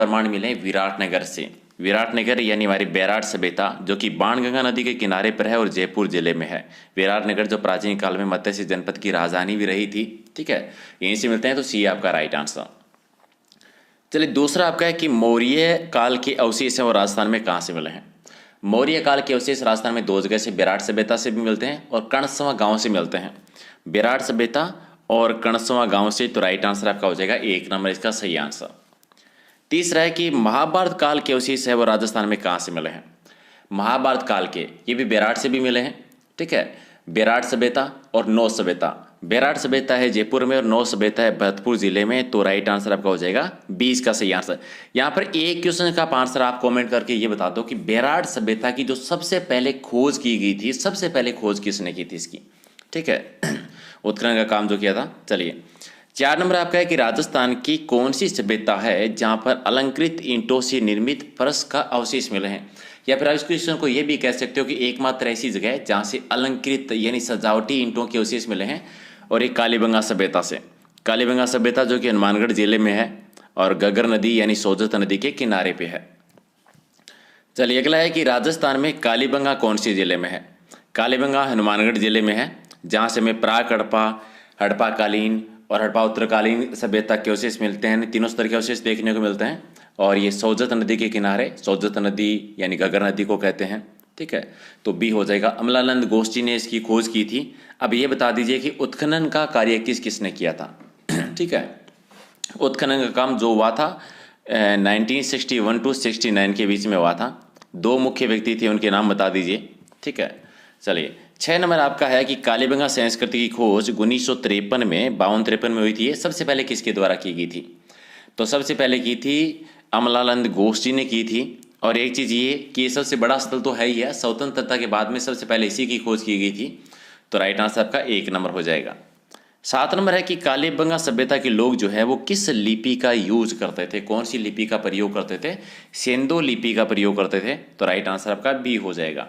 प्रमाण मिले हैं विराटनगर से। विराटनगर यानी हमारी बैराट सभ्यता जो कि बाणगंगा नदी के किनारे पर है और जयपुर जिले में है। विराटनगर जो प्राचीन काल में मत्स्य जनपद की राजधानी भी रही थी। ठीक है, यहीं से मिलते हैं, तो सी आपका राइट आंसर। चलिए दूसरा आपका है कि मौर्य काल के अवशेष हैं और राजस्थान में कहाँ से मिले हैं। मौर्य काल के अवशेष राजस्थान में दो जगह से, विराट सभ्यता से भी मिलते हैं और कणसवा गांव से मिलते हैं। विराट सभ्यता और कणसवा गांव से, तो राइट आंसर आपका हो जाएगा 1 नंबर इसका सही आंसर। तीसरा है कि महाभारत काल के अवशेष है वो राजस्थान में कहाँ से मिले हैं। महाभारत काल के ये भी विराट से भी मिले हैं। ठीक है, विराट सभ्यता और नौ सभ्यता। विराट सभ्यता है जयपुर में और नौ सभ्यता है भरतपुर जिले में, तो राइट आंसर आपका हो जाएगा 20 का सही आंसर। यहाँ पर एक क्वेश्चन का आंसर आप कमेंट करके ये बता दो कि विराट सभ्यता की जो सबसे पहले खोज की गई थी, सबसे पहले खोज किसने की थी इसकी। ठीक है, उत्खनन का काम जो किया था। चलिए 4 नंबर आपका है कि राजस्थान की कौन सी सभ्यता है जहां पर अलंकृत ईंटों से निर्मित फर्श का अवशेष मिले हैं। या फिर आप इस क्वेश्चन को ये भी कह सकते हो कि एकमात्र ऐसी जगह है जहां से अलंकृत यानी सजावटी ईंटों के अवशेष मिले हैं, और एक कालीबंगा सभ्यता से। कालीबंगा सभ्यता जो कि हनुमानगढ़ जिले में है और घग्गर नदी यानी सोजत नदी के किनारे पे है। चलिए अगला है कि राजस्थान में कालीबंगा कौन सी जिले में है। कालीबंगा हनुमानगढ़ जिले में है, जहाँ से हमें प्राक हड़प्पा, हड़प्पा कालीन और हड़प्पा उत्तरकालीन सभ्यता के अवशेष मिलते हैं। तीनों स्तर के अवशेष देखने को मिलते हैं, और ये सोजत नदी के किनारे, सोजत नदी यानी घग्गर नदी को कहते हैं। ठीक है, तो बी हो जाएगा। अमलानंद गोष्ठी ने इसकी खोज की थी। अब ये बता दीजिए कि उत्खनन का कार्य किसने किया था। ठीक है, उत्खनन का काम जो हुआ था 1961 to 69 के बीच में हुआ था। 2 मुख्य व्यक्ति थे, उनके नाम बता दीजिए। ठीक है, चलिए 6 नंबर आपका है कि कालीबंगा संस्कृति की खोज 1953 में 52-53 में हुई थी। ये सबसे पहले किसके द्वारा की गई थी, तो सबसे पहले की थी अमलानंद गोष्ठी ने की थी। और एक चीज़ ये कि सबसे बड़ा स्थल तो है ही है, स्वतंत्रता के बाद में सबसे पहले इसी की खोज की गई थी, तो राइट आंसर आपका 1 नंबर हो जाएगा। 7 नंबर है कि कालीबंगा सभ्यता के लोग जो है वो किस लिपि का यूज करते थे, कौन सी लिपि का प्रयोग करते थे। सेंदो लिपि का प्रयोग करते थे, तो राइट आंसर आपका बी हो जाएगा।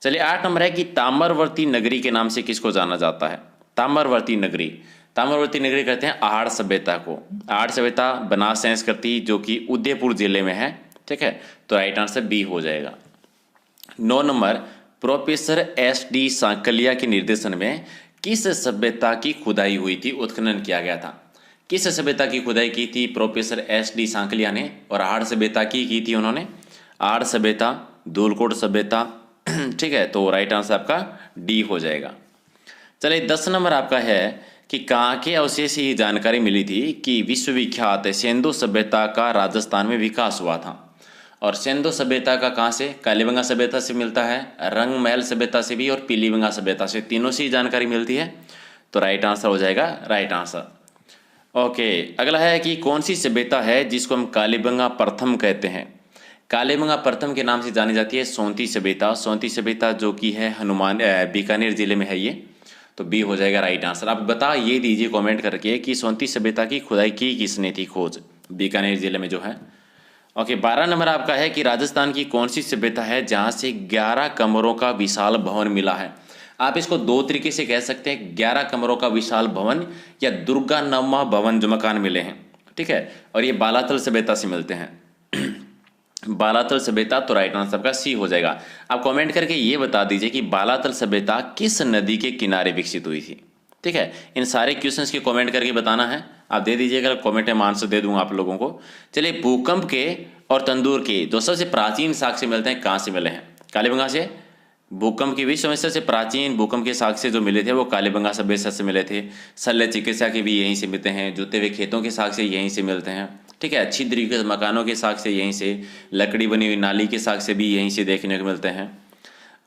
चलिए 8 नंबर है कि ताम्रवर्ती नगरी के नाम से किसको जाना जाता है। ताम्रवर्ती नगरी, ताम्रवर्ती नगरी कहते हैं आहड़ सभ्यता को। आहड़ सभ्यता बनास संस्कृति जो कि उदयपुर जिले में है। ठीक है, तो राइट आंसर बी हो जाएगा। 9 नंबर प्रोफेसर SD सांकलिया के निर्देशन में किस सभ्यता की खुदाई हुई थी, उत्खनन किया गया था। किस सभ्यता की खुदाई की थी प्रोफेसर SD सांकलिया ने, और आहड़ सभ्यता की थी उन्होंने। आहड़ सभ्यता, धूलकोट सभ्यता। ठीक है, तो राइट आंसर आपका डी हो जाएगा। चलिए 10 नंबर आपका है कि कहाँ के अवशेष से ये जानकारी मिली थी कि विश्वविख्यात सेंधु सभ्यता का राजस्थान में विकास हुआ था। और सेंधु सभ्यता का कहाँ से, कालीबंगा सभ्यता से मिलता है, रंगमहल सभ्यता से भी, और पीलीबंगा सभ्यता से, तीनों से ही जानकारी मिलती है, तो राइट आंसर हो जाएगा राइट आंसर। ओके, अगला है कि कौन सी सभ्यता है जिसको हम कालीबंगा प्रथम कहते हैं। कालीबंगा प्रथम के नाम से जानी जाती है सोंती सभ्यता। सोंती सभ्यता जो कि है बीकानेर जिले में है ये, तो बी हो जाएगा राइट आंसर। आप बता ये दीजिए कमेंट करके कि सोंती सभ्यता की खुदाई की किसने थी खोज, बीकानेर जिले में जो है। ओके, 12 नंबर आपका है कि राजस्थान की कौन सी सभ्यता है जहां से 11 कमरों का विशाल भवन मिला है। आप इसको 2 तरीके से कह सकते हैं, 11 कमरों का विशाल भवन या दुर्गानमा भवन जो मकान मिले हैं। ठीक है, और ये बालातल सभ्यता से मिलते हैं। बालातल सभ्यता, तो राइट आंसर आपका सी हो जाएगा। आप कमेंट करके ये बता दीजिए कि बालातल सभ्यता किस नदी के किनारे विकसित हुई थी। ठीक है, इन सारे क्वेश्चंस के कमेंट करके बताना है, आप दे दीजिएगा, कमेंट में आंसर दे दूंगा आप लोगों को। चलिए भूकंप के और तंदूर के जो सबसे प्राचीन साक्ष्य मिलते हैं कहाँ से मिले हैं। कालीबंगा से। भूकंप की विश्व में सबसे प्राचीन भूकंप के साक्ष्य जो मिले थे वो कालीबंगा सभ्यता से मिले थे। शल्य चिकित्सा के भी यहीं से मिलते हैं, जुते हुए खेतों के साक्ष्य यहीं से मिलते हैं। ठीक है, अच्छी तरीके से मकानों के साक्ष्य यहीं से, लकड़ी बनी हुई नाली के साक्ष्य भी यहीं से देखने को मिलते हैं।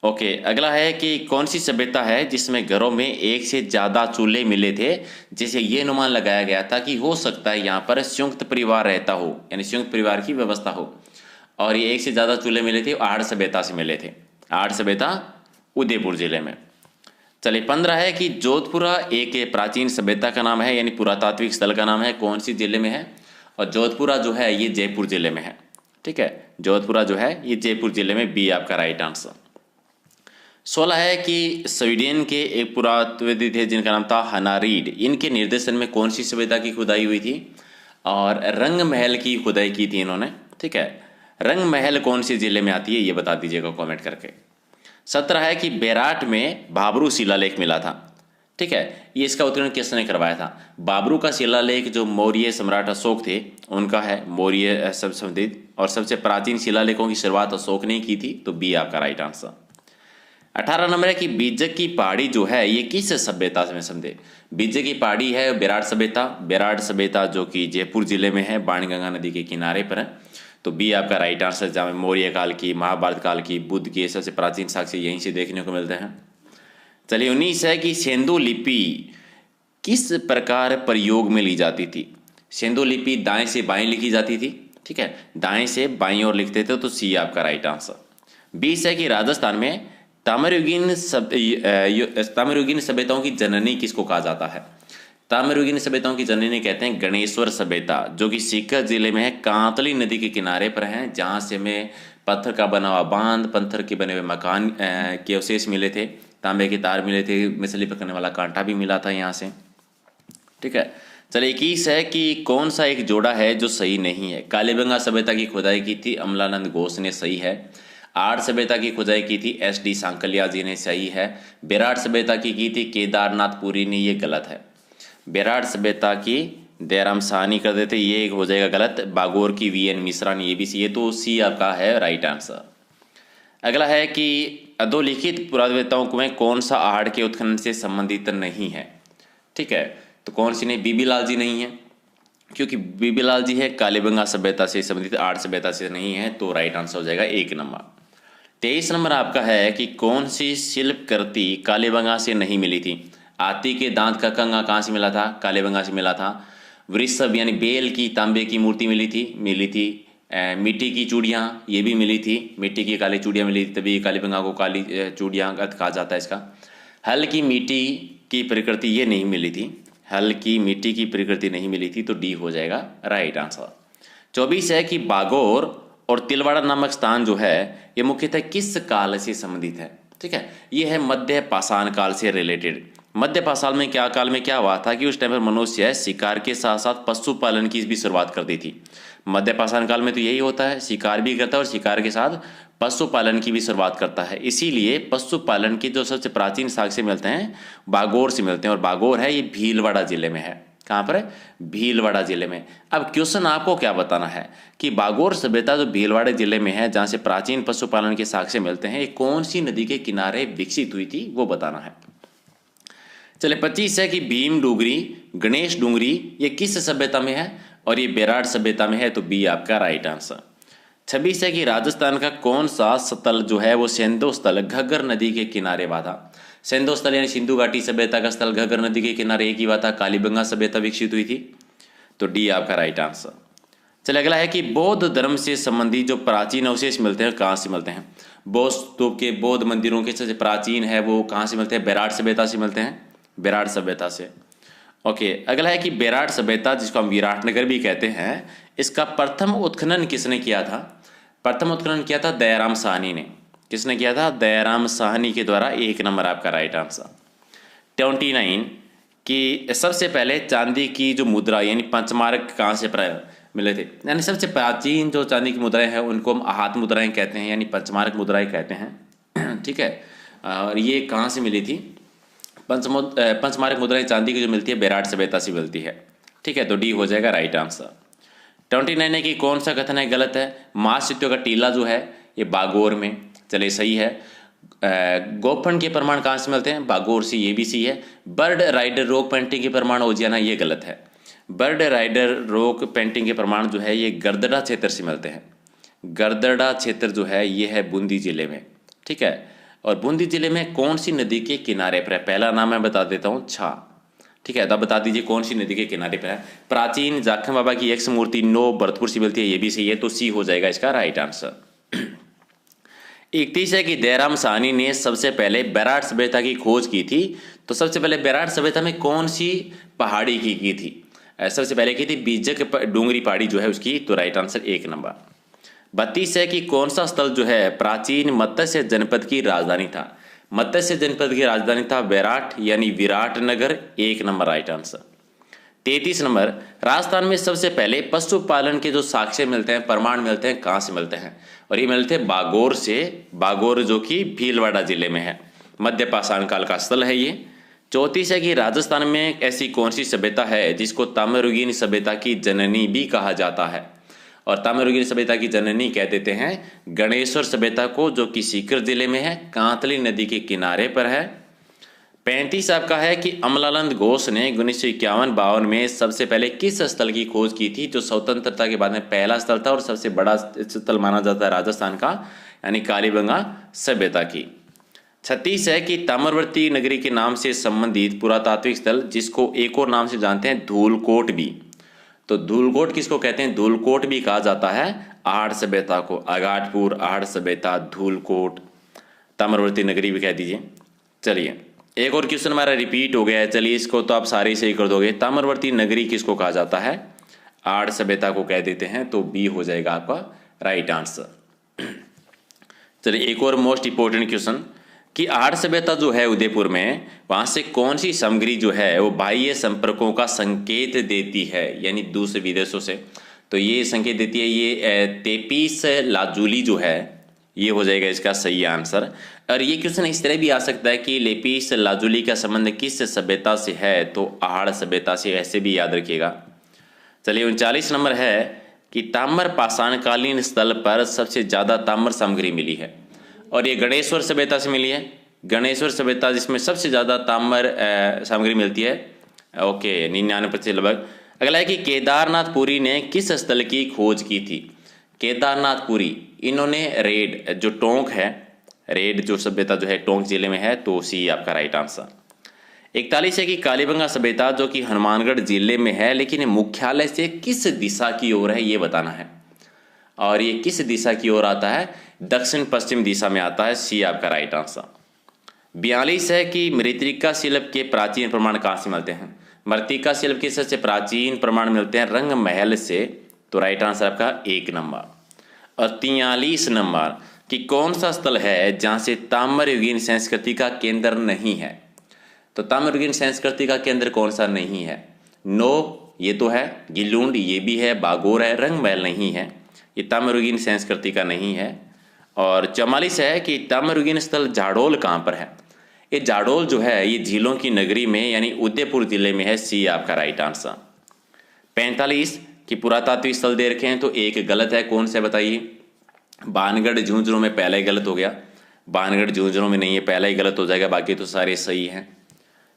ओके, अगला है कि कौन सी सभ्यता है जिसमें घरों में एक से ज़्यादा चूल्हे मिले थे, जिसे ये अनुमान लगाया गया था कि हो सकता है यहाँ पर संयुक्त परिवार रहता हो, यानी संयुक्त परिवार की व्यवस्था हो। और ये एक से ज़्यादा चूल्हे मिले थे, आहड़ सभ्यता से मिले थे। आहड़ सभ्यता उदयपुर जिले में। चलिए 15 है कि जोधपुरा एक प्राचीन सभ्यता का नाम है, यानी पुरातात्विक स्थल का नाम है, कौन सी जिले में है। और जोधपुरा जो है ये जयपुर जिले में है। ठीक है, जोधपुरा जो है ये जयपुर जिले में, बी आपका राइट आंसर। 16 है कि स्वीडन के एक पुरातत्वविद थे जिनका नाम था हना रीड, इनके निर्देशन में कौन सी सभ्यता की खुदाई हुई थी। और रंग महल की खुदाई की थी इन्होंने। ठीक है, रंग महल कौन से जिले में आती है ये बता दीजिएगा कमेंट करके। 17 है कि बेराट में बाबरू शिलालेख मिला था। ठीक है, ये इसका उत्खनन किसने करवाया था? बाबरू का शिलालेख जो मौर्य सम्राट अशोक थे उनका है, मौर्य सब संबंधित, और सबसे प्राचीन शिलालेखों की शुरुआत अशोक ने की थी, तो बी आपका राइट आंसर। 18 नंबर है कि बीजक की पहाड़ी जो है ये किस सभ्यता में समझे? बीजक की पहाड़ी है बेराट सभ्यता, बेराट सभ्यता जो कि जयपुर जिले में है, बाणगंगा नदी के किनारे पर है, तो बी आपका राइट आंसर। जहाँ मौर्य काल की, महाभारत काल की, बुद्ध के सबसे प्राचीन साक्ष्य यहीं से देखने को मिलते हैं। चलिए 19 है कि सिंधु लिपि किस प्रकार प्रयोग में ली जाती थी? सिंधु लिपि दाएं से बाएं लिखी जाती थी। ठीक है, दाएं से बाईं ओर लिखते थे, तो सी आपका राइट आंसर। 20 है कि राजस्थान में ताम्रयुगीन सभ्यताओं की जननी किसको कहा जाता है? ताम्रयुगीन सभ्यताओं की जननी कहते हैं गणेश्वर सभ्यता, जो कि सीकर जिले में है, कांतली नदी के किनारे पर है, जहाँ से हमें पत्थर का बना हुआ बांध, पत्थर के बने हुए मकान के अवशेष मिले थे, तांबे के तार मिले थे, मछली पकड़ने वाला कांटा भी मिला था यहाँ से। ठीक है, चलिए 21 है कि कौन सा एक जोड़ा है जो सही नहीं है? कालीबंगा सभ्यता की खुदाई की थी अमलानंद घोष ने, सही है। आर्य सभ्यता की खुदाई की थी SD सांकलिया जी ने, सही है। बेराट सभ्यता की थी केदारनाथ पुरी ने, ये गलत है। बेराट सभ्यता की दयाराम साहनी कर देते, ये हो जाएगा गलत। बागोर की VN मिश्रा ने, ये भी सी है, तो सी आपका है राइट आंसर। अगला है कि अधोलिखित पुरातत्ववेत्ताओं में कौन सा आहड़ के उत्खनन से संबंधित नहीं है? ठीक है, तो कौन सी नहीं? बीबी लाल जी नहीं है, क्योंकि बीबी लाल जी है कालीबंगा सभ्यता से संबंधित, आर्य सभ्यता से नहीं है, तो राइट आंसर हो जाएगा 1 नंबर। 23 नंबर आपका है कि कौन सी शिल्पकृति कालीबंगा से नहीं मिली थी? हाथी के दांत का कंगा कहाँ से मिला था? कालीबंगा से मिला था। वृषभ यानी बेल की तांबे की मूर्ति मिली थी। मिट्टी की चूड़ियाँ ये भी मिली थी, मिट्टी की काली चूड़ियाँ मिली थी, तभी कालीबंगा को काली चूड़ियाँ कहा जाता है इसका। हल की मिट्टी की प्रकृति ये नहीं मिली थी, हल की मिट्टी की प्रकृति नहीं मिली थी, तो डी हो जाएगा राइट आंसर। 24 है कि बागोर और तिलवाड़ा नामक स्थान जो है ये मुख्यतः किस काल से संबंधित है? ठीक है, ये है मध्य पाषाण काल से रिलेटेड। मध्य पाषाण में क्या काल में क्या हुआ था कि उस टाइम पर मनुष्य शिकार के साथ साथ पशुपालन की भी शुरुआत कर दी थी। मध्य पाषाण काल में तो यही होता है, शिकार भी करता है और शिकार के साथ पशुपालन की भी शुरुआत करता है। इसीलिए पशुपालन के जो सबसे प्राचीन साक्ष्य मिलते हैं बागोर से मिलते हैं, और बागोर है ये भीलवाड़ा जिले में है। कहाँ पर है? भीलवाड़ा जिले में। अब क्वेश्चन आपको क्या बताना है कि बागोर सभ्यता जो भीलवाड़ा जिले में है, जहाँ से प्राचीन पशुपालन के साक्ष्य मिलते हैं, ये कौन सी नदी के किनारे विकसित हुई थी वो बताना है। चले 25 है कि भीम डूंगरी, गणेश डूंगरी ये किस सभ्यता में है? और ये बेराट सभ्यता में है, तो बी आपका राइट आंसर। 26 है कि राजस्थान का कौन सा स्थल जो है वो सिंधु स्थल घग्गर नदी के किनारे हुआ था? सिंधु स्थल यानी सिंधु घाटी सभ्यता का स्थल घग्गर नदी के किनारे एक ही हुआ था, कालीबंगा सभ्यता विकसित हुई थी, तो डी आपका राइट आंसर। चलिए अगला है कि बौद्ध धर्म से संबंधित जो प्राचीन अवशेष मिलते हैं कहाँ से मिलते हैं? बौद्ध स्तूप के, बौद्ध मंदिरों के सबसे प्राचीन है वो कहाँ से मिलते हैं? बेराट सभ्यता से मिलते हैं, बेराट सभ्यता से। ओके, अगला है कि बेराट सभ्यता जिसको हम विराटनगर भी कहते हैं, इसका प्रथम उत्खनन किसने किया था? प्रथम उत्खनन किया था दयाराम साहनी ने। किसने किया था? दयाराम साहनी के द्वारा। 1 नंबर आपका राइट आंसर। 29 कि सबसे पहले चांदी की जो मुद्रा यानी पंचमार्क कहाँ से मिले थे? यानी सबसे प्राचीन जो चांदी की मुद्राएं हैं उनको हम हाथ मुद्राएं कहते हैं, यानी पंचमार्क मुद्राएं कहते हैं। ठीक है, और ये कहाँ से मिली थी? पंचमार्क मुद्राएं चांदी की जो मिलती है बेराट सभ्यता से मिलती है। ठीक है, तो डी हो जाएगा राइट आंसर। 29 है कि कौन सा कथन है गलत है? महासित्यों का टीला जो है ये बागोर में, चले सही है। गोफन के प्रमाण कहाँ से मिलते हैं? बागोर से, ये भी सी है। बर्ड राइडर रॉक पेंटिंग के प्रमाण ओजियाना, ये गलत है। बर्ड राइडर रॉक पेंटिंग के प्रमाण जो है ये गर्दड़ा क्षेत्र से मिलते हैं। गर्दड़ा क्षेत्र जो है ये है बूंदी जिले में। ठीक है, और बूंदी जिले में कौन सी नदी के किनारे पर है? पहला नाम मैं बता देता हूँ, छा। ठीक है, तब बता दीजिए कौन सी नदी के किनारे पर है। प्राचीन जाखम बाबा की एक मूर्ति 9 भरतपुर से मिलती है, ये भी सही है, तो सी हो जाएगा इसका राइट आंसर। 31 है कि दयाराम साहनी ने सबसे पहले बेराट सभ्यता की खोज की थी, तो सबसे पहले बेराट सभ्यता में कौन सी पहाड़ी की थी? सबसे पहले की थी बीजक डूंगरी पहाड़ी जो है उसकी, तो राइट आंसर 1 नंबर। 32 है कि कौन सा स्थल जो है प्राचीन मत्स्य जनपद की राजधानी था? मत्स्य जनपद की राजधानी था बेराट यानी Viratnagar, 1 number right answer. 33 number, Rajasthan में सबसे पहले पशुपालन के जो साक्ष्य मिलते हैं, प्रमाण मिलते हैं, कहाँ से मिलते हैं? और ये मिलते हैं बागोर से। बागोर जो कि भीलवाड़ा जिले में है, मध्य पाषाण काल का स्थल है ये। 34 है कि राजस्थान में एक ऐसी कौन सी सभ्यता है जिसको ताम्रयुगीन सभ्यता की जननी भी कहा जाता है? और ताम्रयुगीन सभ्यता की जननी कह देते हैं गणेश्वर सभ्यता को, जो कि सीकर जिले में है, कांतली नदी के किनारे पर है। 35 आपका है कि अमलानंद घोष ने 1951-52 में सबसे पहले किस स्थल की खोज की थी, जो स्वतंत्रता के बाद में पहला स्थल था और सबसे बड़ा स्थल माना जाता है राजस्थान का, यानी कालीबंगा सभ्यता की। 36 है कि ताम्रवर्ती नगरी के नाम से संबंधित पुरातात्विक स्थल, जिसको एक और नाम से जानते हैं धूलकोट भी। तो धूलकोट किसको कहते हैं? धूलकोट भी कहा जाता है आहड़ सभ्यता को। आगाटपुर, आहड़ सभ्यता, धूलकोट, ताम्रवर्ती नगरी भी कह दीजिए। चलिए एक और क्वेश्चन हमारा रिपीट हो गया है, चलिए इसको तो आप सारे सही कर दोगे। ताम्रवर्ती नगरी किसको कहा जाता है? आहड़ सभ्यता को कह देते हैं, तो बी हो जाएगा आपका राइट आंसर। चलिए एक और मोस्ट इंपोर्टेंट क्वेश्चन कि आहड़ सभ्यता जो है उदयपुर में, वहां से कौन सी सामग्री जो है वो बाह्य संपर्कों का संकेत देती है, यानी दूसरे विदेशों से? तो ये संकेत देती है, ये तेपीस लाजुली जो है, ये हो जाएगा इसका सही आंसर। और ये क्वेश्चन इस तरह भी आ सकता है कि लेपिस लाजुली का संबंध किस सभ्यता से है? तो आहड़ सभ्यता से, ऐसे भी याद रखिएगा। चलिए 39 नंबर है कि ताम्र पाषाणकालीन स्थल पर सबसे ज्यादा ताम्र सामग्री मिली है, और ये गणेश्वर सभ्यता से मिली है। गणेश्वर सभ्यता जिसमें सबसे ज्यादा ताम्र सामग्री मिलती है। ओके 99% लगभग। अगला है कि केदारनाथपुरी ने किस स्थल की खोज की थी? केदारनाथपुरी, इन्होंने रेड जो टोंक है, रेड जो सभ्यता जो है टोंक जिले में है, तो सी आपका राइट आंसर। 41 है कि कालीबंगा सभ्यता जो कि हनुमानगढ़ जिले में है, लेकिन मुख्यालय से किस दिशा की ओर है ये बताना है। और ये किस दिशा की ओर आता है? दक्षिण पश्चिम दिशा में आता है, सी आपका राइट आंसर। 42 है कि मृत्तिका शिल्प के प्राचीन प्रमाण कहाँ से मिलते हैं? मृत्तिका शिल्प के सबसे प्राचीन प्रमाण मिलते हैं रंग महल से, तो राइट आंसर आपका 1 नंबर। और 43 नंबर कि कौन सा स्थल है जहां से ताम्रयुगीन संस्कृति का केंद्र नहीं है? तो ताम्रयुगीन संस्कृति का केंद्र कौन सा नहीं है? नो ये तो है, गिलुंड ये भी है, बागोर है, रंग महल नहीं है, ये ताम्रयुगीन संस्कृति का नहीं है। और 44 है कि ताम्रयुगीन स्थल जाडोल कहाँ पर है? ये जाडोल जो है ये झीलों की नगरी में, यानी उदयपुर जिले में है, सी आपका राइट आंसर। 45 कि पुरातात्विक स्थल दे रखे हैं, तो एक गलत है, कौन सा बताइए? बानगढ़ झुंझुनू में पहला ही गलत हो गया, बानगढ़ झुंझुनू में नहीं है, पहला ही गलत हो जाएगा, बाकी तो सारे सही हैं।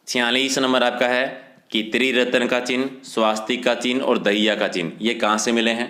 46 नंबर आपका है कि त्रिरत्न का चिन्ह, स्वास्तिक का चिन्ह और दहिया का चिन्ह, ये कहाँ से मिले हैं?